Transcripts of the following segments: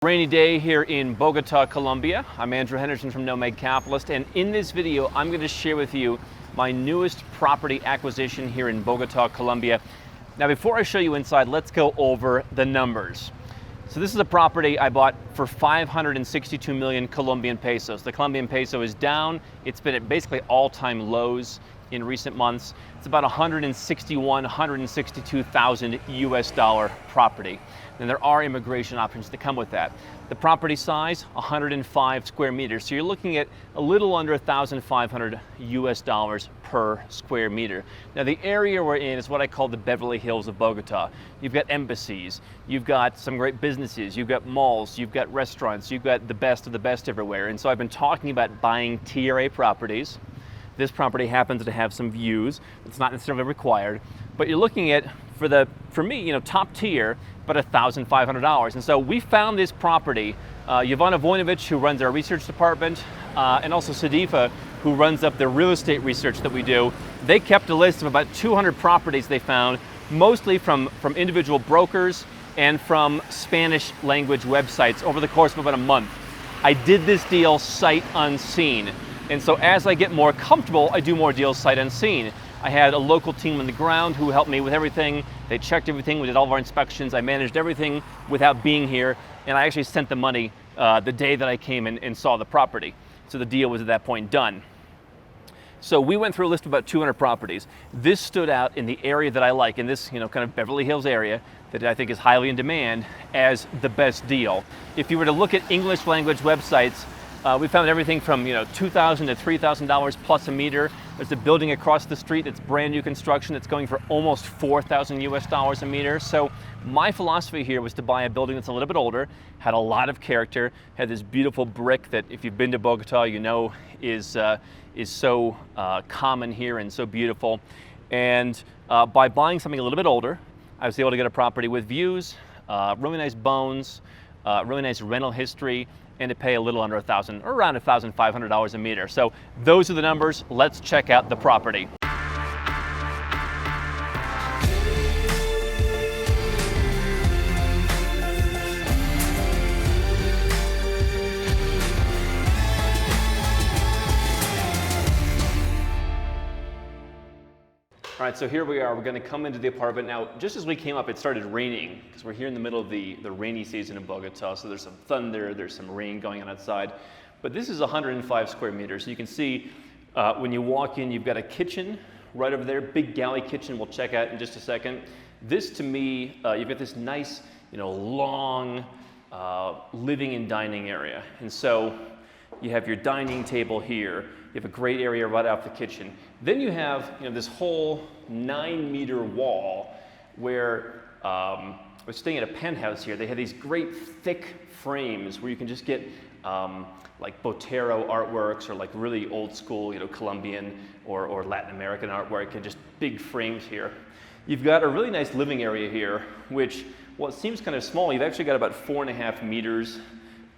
Rainy day here in Bogota, Colombia. I'm Andrew Henderson from Nomad Capitalist, and in this video I'm going to share with you my newest property acquisition here in Bogota, Colombia. Now before I show you inside, let's go over the numbers. So this is a property I bought for 562 million Colombian pesos. The Colombian peso is down. It's been at basically all-time lows in recent months. It's about 162,000 US dollar property. And there are immigration options that come with that. The property size, 105 square meters. So you're looking at a little under 1,500 US dollars per square meter. Now the area we're in is what I call the Beverly Hills of Bogota. You've got embassies, you've got some great businesses, you've got malls, you've got restaurants, you've got the best of the best everywhere. And so I've been talking about buying TRA properties. This property happens to have some views. It's not necessarily required, but you're looking at, for me, top tier, about $1,500. And so we found this property. Yvonne Vojnovic, who runs our research department, and also Sadifa, who runs up the real estate research that we do, they kept a list of about 200 properties they found, mostly from individual brokers and from Spanish language websites over the course of about a month. I did this deal sight unseen. And so as I get more comfortable, I do more deals sight unseen. I had a local team on the ground who helped me with everything. They checked everything, we did all of our inspections, I managed everything without being here, and I actually sent the money the day that I came and saw the property. So the deal was at that point done. So we went through a list of about 200 properties. This stood out in the area that I like, in this kind of Beverly Hills area that I think is highly in demand, as the best deal. If you were to look at English language websites, we found everything from $2,000 to $3,000 plus a meter. There's a building across the street that's brand new construction that's going for almost 4,000 US dollars a meter. So my philosophy here was to buy a building that's a little bit older, had a lot of character, had this beautiful brick that, if you've been to Bogota, you know is so common here and so beautiful. And by buying something a little bit older, I was able to get a property with views, really nice bones, really nice rental history, and to pay a little under $1,000 or around $1,500 a meter. So those are the numbers. Let's check out the property. All right, so here we are. We're going to come into the apartment. Now, just as we came up, it started raining, because we're here in the middle of the rainy season in Bogota, so there's some thunder, there's some rain going on outside. But this is 105 square meters. So you can see when you walk in, you've got a kitchen right over there, big galley kitchen we'll check out in just a second. This, to me, you've got this nice, long living and dining area. And so you have your dining table here. You have a great area right off the kitchen. Then you have this whole 9-meter wall where we're staying at a penthouse here. They have these great thick frames where you can just get like Botero artworks or like really old school, Colombian or Latin American artwork, and just big frames here. You've got a really nice living area here, which, well, it seems kind of small. You've actually got about 4.5 meters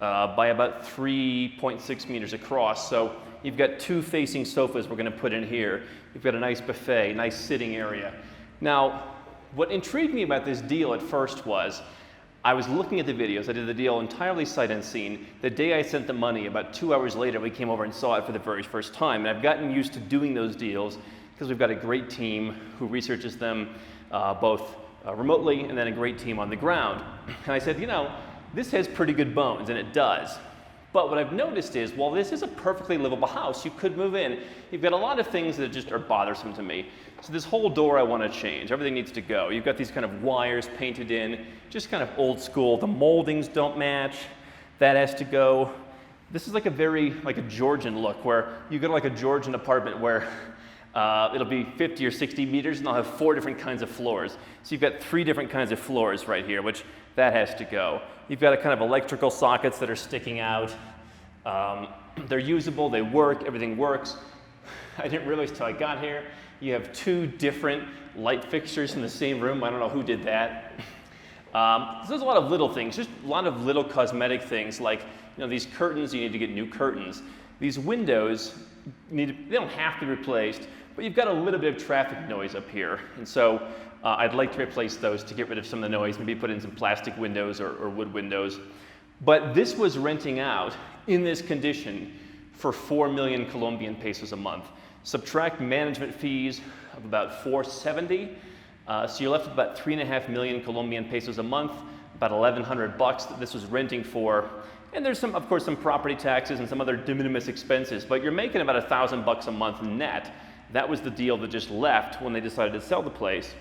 by about 3.6 meters across. So you've got 2 facing sofas we're going to put in here. You've got a nice buffet, nice sitting area. Now, what intrigued me about this deal at first was I was looking at the videos. I did the deal entirely sight unseen. The day I sent the money, about 2 hours later, we came over and saw it for the very first time. And I've gotten used to doing those deals because we've got a great team who researches them both remotely, and then a great team on the ground. And I said, this has pretty good bones, and it does. But what I've noticed is, while this is a perfectly livable house, you could move in, you've got a lot of things that just are bothersome to me. So this whole door I want to change. Everything needs to go. You've got these kind of wires painted in, just kind of old school. The moldings don't match. That has to go. This is like a Georgian look, where you go to like a Georgian apartment where it'll be 50 or 60 meters, and they'll have 4 different kinds of floors. So you've got 3 different kinds of floors right here, which that has to go. You've got a kind of electrical sockets that are sticking out. They're usable, they work, everything works. I didn't realize till I got here, you have 2 different light fixtures in the same room. I don't know who did that. So there's a lot of little things, just a lot of little cosmetic things, like these curtains, you need to get new curtains. These windows, they don't have to be replaced, but you've got a little bit of traffic noise up here. And so I'd like to replace those to get rid of some of the noise, maybe put in some plastic windows or wood windows. But this was renting out in this condition for 4 million Colombian pesos a month. Subtract management fees of about 470, so you're left with about 3.5 million Colombian pesos a month, about 1,100 bucks that this was renting for. And there's some, of course, some property taxes and some other de minimis expenses, but you're making about 1,000 bucks a month net. That was the deal that just left when they decided to sell the place.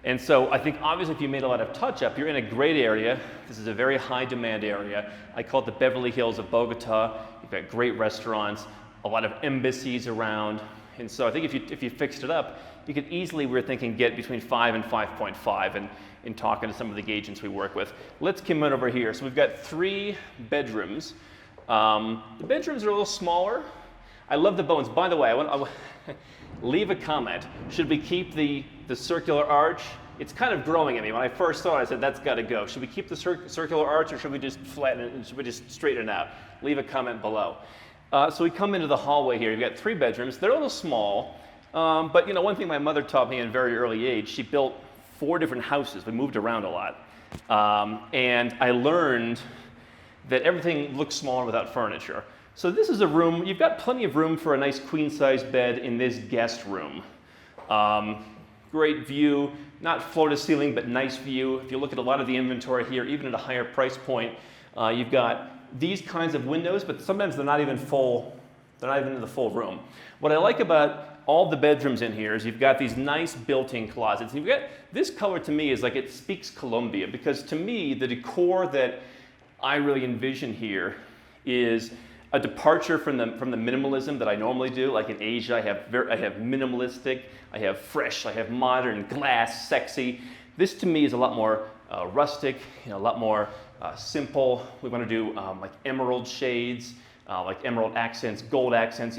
And so I think obviously if you made a lot of touch-up, you're in a great area. This is a very high demand area. I call it the Beverly Hills of Bogota. You've got great restaurants, a lot of embassies around. And so I think if you fixed it up, you could easily, we're thinking, get between 5 and 5.5 and in talking to some of the agents we work with. Let's come in over here. So we've got 3 bedrooms. The bedrooms are a little smaller. I love the bones. By the way, I want leave a comment. Should we keep the circular arch? It's kind of growing at me. When I first saw it, I said, that's got to go. Should we keep the circular arch, or should we just flatten it, and should we just straighten it out? Leave a comment below. So we come into the hallway here. You've got 3 bedrooms. They're a little small, but you know, one thing my mother taught me at a very early age, she built 4 different houses. We moved around a lot. And I learned that everything looks smaller without furniture. So this is a room, you've got plenty of room for a nice queen-size bed in this guest room. Great view, not floor to ceiling, but nice view. If you look at a lot of the inventory here, even at a higher price point, you've got these kinds of windows, but sometimes they're not even full, they're not even in the full room. What I like about all the bedrooms in here is you've got these nice built-in closets. And you've got, this color to me is like it speaks Colombia, because to me, the decor that I really envision here is a departure from the minimalism that I normally do. Like in Asia, I have minimalistic, I have fresh, I have modern, glass, sexy. This to me is a lot more rustic, a lot more simple. We want to do like emerald shades, like emerald accents, gold accents.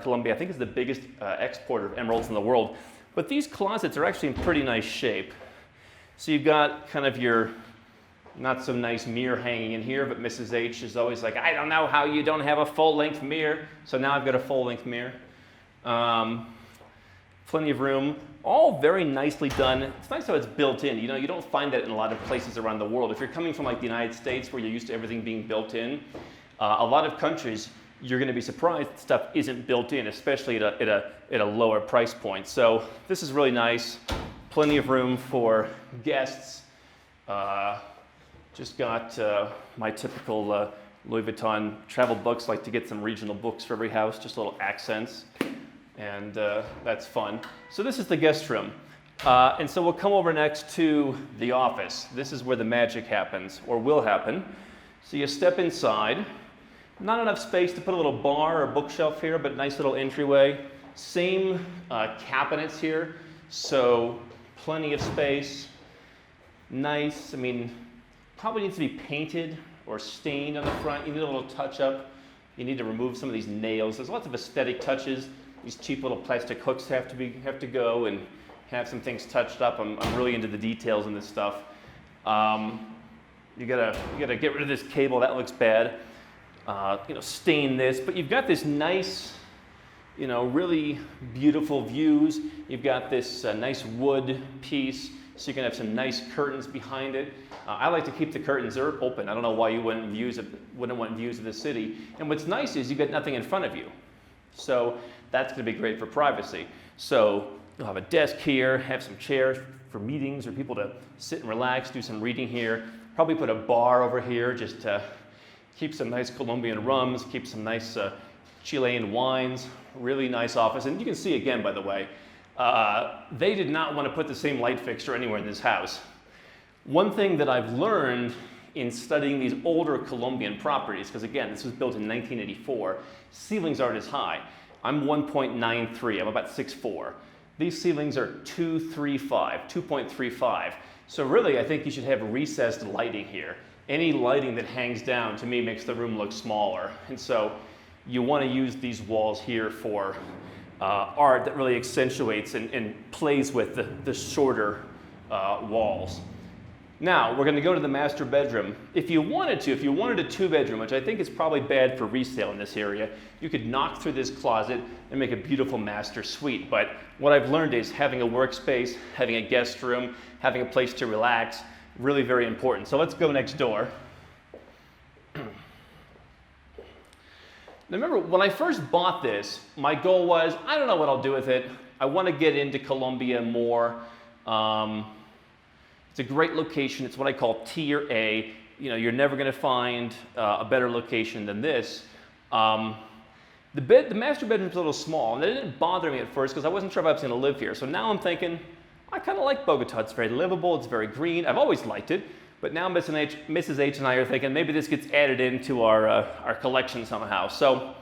Colombia, I think, is the biggest exporter of emeralds in the world. But these closets are actually in pretty nice shape. So you've got kind of your not so nice mirror hanging in here, but Mrs. H is always like, I don't know how you don't have a full-length mirror. So now I've got a full-length mirror. Plenty of room, all very nicely done. It's nice how it's built in. You don't find that in a lot of places around the world. If you're coming from like the United States, where you're used to everything being built in, a lot of countries, you're going to be surprised that stuff isn't built in, especially at a lower price point. So this is really nice. Plenty of room for guests. Just got my typical Louis Vuitton travel books. Like to get some regional books for every house, just little accents, and that's fun. So this is the guest room. And so we'll come over next to the office. This is where the magic happens, or will happen. So you step inside. Not enough space to put a little bar or bookshelf here, but nice little entryway. Same cabinets here, so plenty of space. Nice. I mean, probably needs to be painted or stained on the front. You need a little touch up. You need to remove some of these nails. There's lots of aesthetic touches. These cheap little plastic hooks have to go and have some things touched up. I'm really into the details in this stuff. You gotta get rid of this cable. That looks bad. Stain this, but you've got this nice, really beautiful views. You've got this nice wood piece, so you can have some nice curtains behind it. I like to keep the curtains open. I don't know why you wouldn't want views of the city. And what's nice is you've got nothing in front of you. So that's going to be great for privacy. So you'll have a desk here, have some chairs for meetings or people to sit and relax, do some reading here. Probably put a bar over here just to keep some nice Colombian rums, keep some nice Chilean wines. Really nice office. And you can see again, by the way, they did not want to put the same light fixture anywhere in this house. One thing that I've learned in studying these older Colombian properties, because again, this was built in 1984, ceilings aren't as high. I'm 1.93, I'm about 6'4". These ceilings are 2.35. So really, I think you should have recessed lighting here. Any lighting that hangs down, to me, makes the room look smaller. And so you want to use these walls here for art that really accentuates and plays with the shorter walls. Now, we're going to go to the master bedroom. If you wanted a 2-bedroom, which I think is probably bad for resale in this area, you could knock through this closet and make a beautiful master suite. But what I've learned is having a workspace, having a guest room, having a place to relax, really very important. So let's go next door. Now remember, when I first bought this, my goal was, I don't know what I'll do with it. I want to get into Colombia more. It's a great location. It's what I call tier A. You know, you're never going to find a better location than this. The master bedroom's a little small, and that didn't bother me at first because I wasn't sure if I was going to live here. So now I'm thinking, I kind of like Bogota. It's very livable. It's very green. I've always liked it. But now Mrs. H and I are thinking maybe this gets added into our collection somehow. So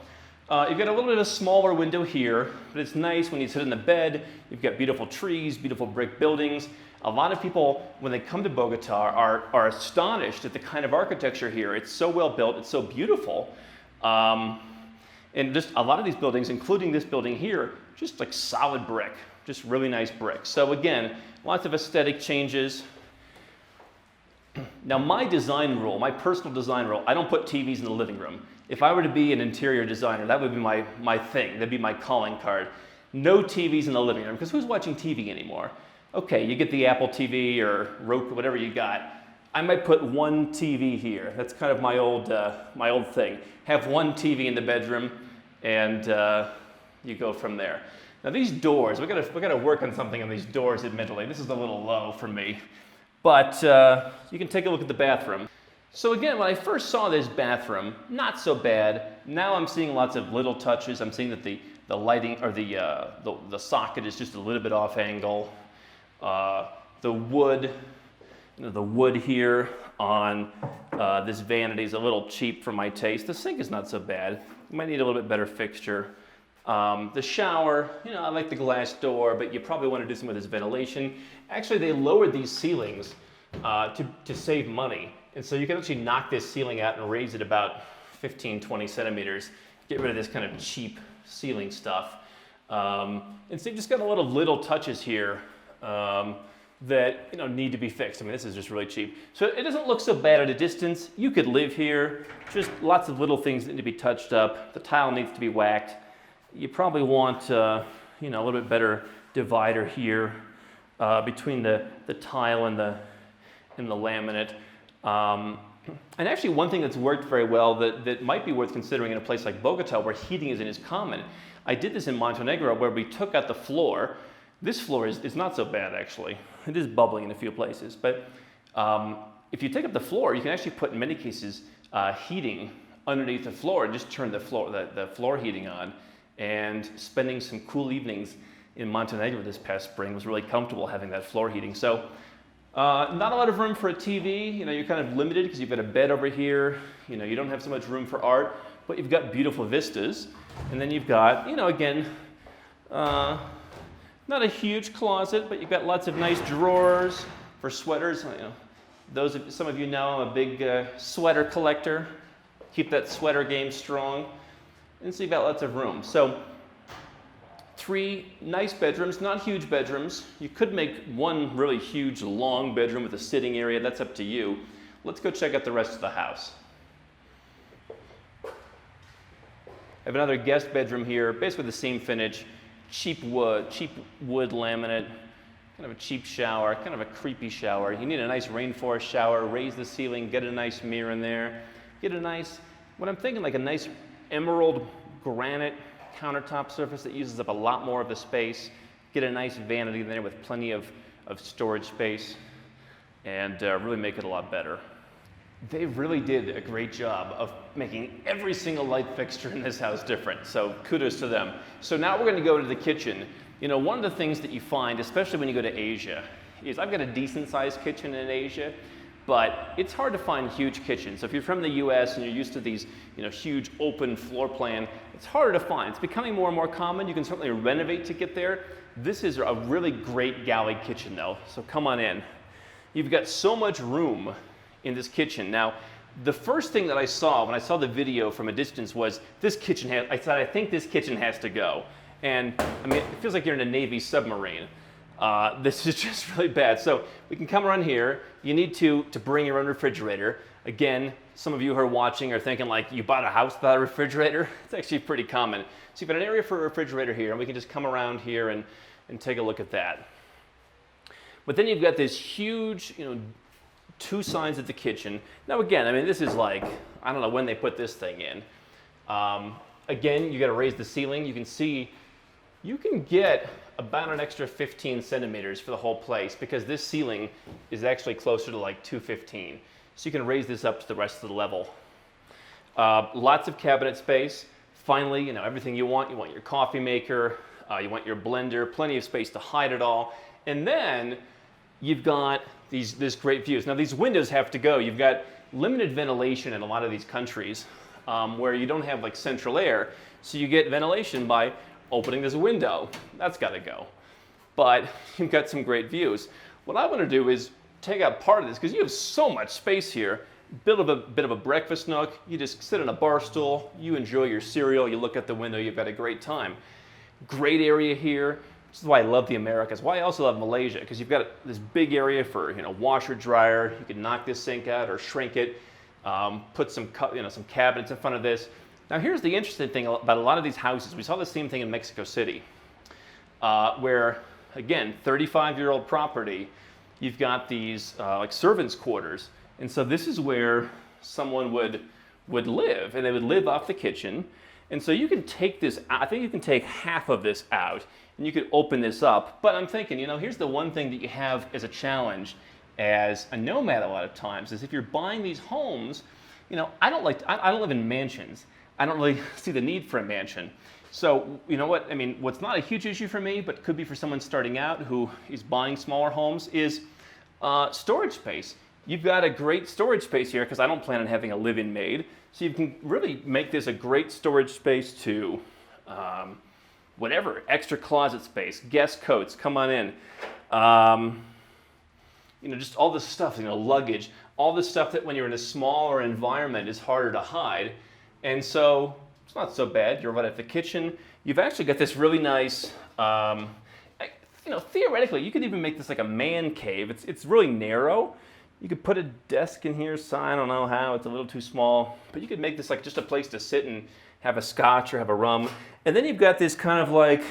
you've got a little bit of a smaller window here, but it's nice when you sit in the bed. You've got beautiful trees, beautiful brick buildings. A lot of people, when they come to Bogota, are astonished at the kind of architecture here. It's so well built. It's so beautiful. And just a lot of these buildings, including this building here, just like solid brick, just really nice brick. So again, lots of aesthetic changes. Now my design rule, my personal design rule, I don't put TVs in the living room. If I were to be an interior designer, that would be my thing. That'd be my calling card. No TVs in the living room, because who's watching TV anymore? Okay, you get the Apple TV or Roku, whatever you got. I might put one TV here. That's kind of my old thing. Have one TV in the bedroom, and you go from there. Now these doors, we gotta work on something on these doors. Admittedly, this is a little low for me, but you can take a look at the bathroom. So again, when I first saw this bathroom, not so bad. Now I'm seeing lots of little touches. I'm seeing that the lighting or the socket is just a little bit off angle. The wood. The wood here on this vanity is a little cheap for my taste. The sink is not so bad. You might need a little bit better fixture. The shower, I like the glass door, but you probably want to do something with this ventilation. Actually, they lowered these ceilings to save money. And so you can actually knock this ceiling out and raise it about 15, 20 centimeters. Get rid of this kind of cheap ceiling stuff. And so you've just got a lot of little touches here that need to be fixed. I mean, this is just really cheap. So it doesn't look so bad at a distance. You could live here. Just lots of little things that need to be touched up. The tile needs to be whacked. You probably want a little bit better divider here between the tile and the laminate. And actually, one thing that's worked very well that might be worth considering in a place like Bogota, where heating isn't as common. I did this in Montenegro, where we took out the floor. This floor is not so bad, actually. It is bubbling in a few places, but if you take up the floor, you can actually put, in many cases, heating underneath the floor and just turn the floor heating on. And spending some cool evenings in Montenegro this past spring was really comfortable having that floor heating. So not a lot of room for a TV. You're kind of limited because you've got a bed over here. You don't have so much room for art, but you've got beautiful vistas. And then you've got, again, not a huge closet, but you've got lots of nice drawers for sweaters. Some of you know I'm a big sweater collector. Keep that sweater game strong. And so you've got lots of room. So 3 nice bedrooms, not huge bedrooms. You could make one really huge, long bedroom with a sitting area. That's up to you. Let's go check out the rest of the house. I have another guest bedroom here, basically the same finish. Cheap wood laminate, kind of a cheap shower, kind of a creepy shower. You need a nice rainforest shower, raise the ceiling, get a nice mirror in there, get a nice, what I'm thinking like a nice emerald granite countertop surface that uses up a lot more of the space, get a nice vanity in there with plenty of storage space, and really make it a lot better. They really did a great job of making every single light fixture in this house different, so kudos to them. So now we're going to go to the kitchen. One of the things that you find, especially when you go to Asia, is I've got a decent sized kitchen in Asia, but it's hard to find huge kitchens. So if you're from the US and you're used to these huge open floor plan, it's harder to find. It's becoming more and more common. You can certainly renovate to get there. This is a really great galley kitchen though, so come on in. You've got so much room in this kitchen. Now, the first thing that I saw when I saw the video from a distance was this kitchen I thought, I think this kitchen has to go. And I mean, it feels like you're in a Navy submarine. This is just really bad. So we can come around here. You need to bring your own refrigerator. Again, some of you who are watching are thinking like, you bought a house without a refrigerator? It's actually pretty common. So you've got an area for a refrigerator here, and we can just come around here and take a look at that. But then you've got this huge, 2 sides of the kitchen. Now again, I mean, this is like, I don't know when they put this thing in. Again, you got to raise the ceiling. You can see you can get about an extra 15 centimeters for the whole place because this ceiling is actually closer to like 215. So you can raise this up to the rest of the level. Lots of cabinet space. Finally, you know, everything you want. You want your coffee maker, you want your blender, plenty of space to hide it all. And then you've got this great views. Now these windows have to go. You've got limited ventilation in a lot of these countries where you don't have like central air. So you get ventilation by opening this window. That's got to go. But you've got some great views. What I want to do is take out part of this because you have so much space here. Bit of a breakfast nook. You just sit on a bar stool. You enjoy your cereal. You look out the window. You've got a great time. Great area here. This is why I love the Americas. Why I also love Malaysia, because you've got this big area for, you know, washer dryer. You can knock this sink out or shrink it. Put some cabinets in front of this. Now here's the interesting thing about a lot of these houses. We saw the same thing in Mexico City, where again, 35-year-old property. You've got these like servants' quarters, and so this is where someone would live, and they would live off the kitchen. And so you can take this. I think you can take half of this out, and you could open this up. But I'm thinking, you know, here's the one thing that you have as a challenge as a nomad a lot of times is if you're buying these homes, you know, I don't live in mansions. I don't really see the need for a mansion. So, you know what, I mean, what's not a huge issue for me, but could be for someone starting out who is buying smaller homes is storage space. You've got a great storage space here because I don't plan on having a live-in maid. So you can really make this a great storage space to whatever, extra closet space, guest coats, come on in. You know, just all this stuff, you know, luggage, all this stuff that when you're in a smaller environment is harder to hide. And so it's not so bad. You're right at the kitchen. You've actually got this really nice, you know, theoretically, you could even make this like a man cave. It's really narrow. You could put a desk in here, so I don't know how, it's a little too small, but you could make this like just a place to sit and have a scotch or have a rum. And then you've got this kind of like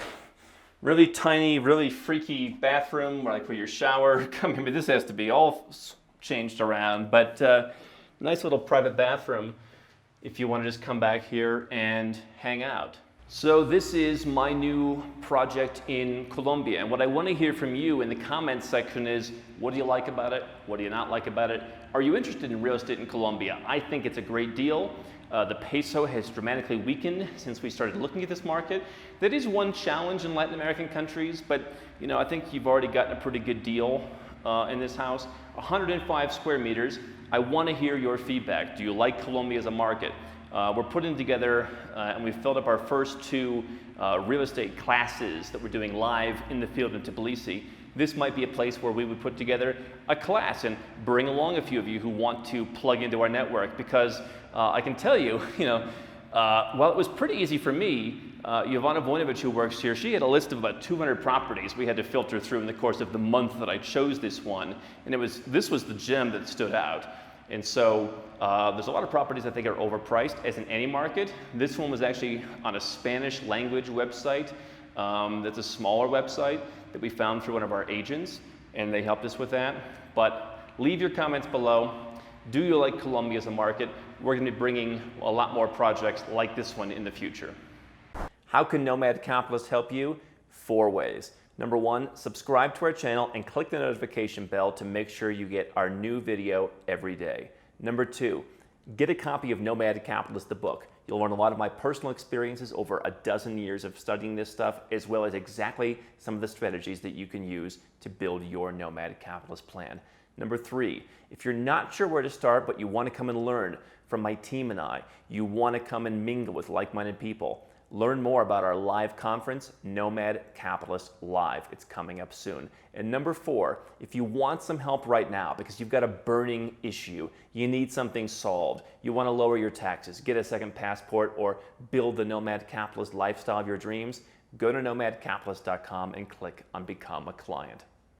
really tiny, really freaky bathroom where like for your shower. I mean, this has to be all changed around, but nice little private bathroom if you want to just come back here and hang out. So this is my new project in Colombia, and what I want to hear from you in the comments section is, what do you like about it? What do you not like about it? Are you interested in real estate in Colombia? I think it's a great deal. The peso has dramatically weakened since we started looking at this market. That is one challenge in Latin American countries, but you know, I think you've already gotten a pretty good deal in this house. 105 square meters. I want to hear your feedback. Do you like Colombia as a market? We're putting together, and we've filled up our first 2 real estate classes that we're doing live in the field in Tbilisi. This might be a place where we would put together a class and bring along a few of you who want to plug into our network, because I can tell you, you know, while it was pretty easy for me, Yvonne Vojnovic, who works here, she had a list of about 200 properties we had to filter through in the course of the month that I chose this one, and this was the gem that stood out. And so there's a lot of properties I think are overpriced, as in any market. This one was actually on a Spanish language website. That's a smaller website that we found through one of our agents, and they helped us with that. But leave your comments below. Do you like Colombia as a market? We're going to be bringing a lot more projects like this one in the future. How can Nomad Capitalist help you? 4 ways. Number 1, subscribe to our channel and click the notification bell to make sure you get our new video every day. Number 2, get a copy of Nomad Capitalist, the book. You'll learn a lot of my personal experiences over a dozen years of studying this stuff, as well as exactly some of the strategies that you can use to build your Nomad Capitalist plan. Number 3, if you're not sure where to start, but you want to come and learn from my team and I, you want to come and mingle with like-minded people, learn more about our live conference, Nomad Capitalist Live. It's coming up soon. And number 4, if you want some help right now because you've got a burning issue, you need something solved, you want to lower your taxes, get a second passport, or build the Nomad Capitalist lifestyle of your dreams, go to nomadcapitalist.com and click on Become a Client.